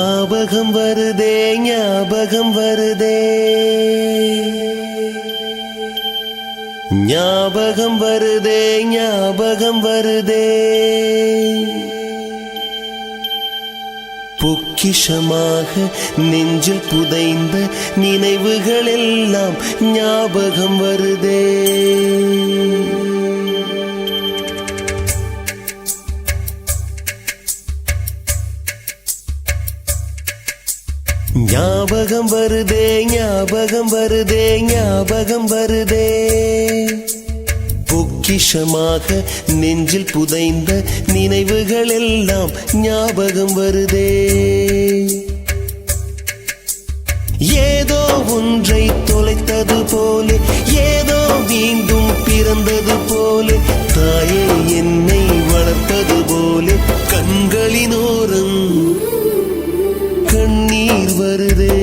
ஞாபகம் வருதே ஞாபகம் வருதே ஞாபகம் வருதே ஞாபகம் வருதே பொக்கிஷமாக நெஞ்சில் புதைந்த நினைவுகள் எல்லாம் ஞாபகம் வருதே ஞாபகம் வருதே ஞாபகம் வருதே ஞாபகம் வருதே பொக்கிஷமாக நெஞ்சில் புதைந்த நினைவுகள் எல்லாம் ஞாபகம் வருதே ஏதோ ஒன்றை தொலைத்தது போலே ஏதோ மீண்டும் பிறந்தது போலே தாயே என்னை வளர்த்தது போலே கண்களினோரம் கண்ணீர் வருதே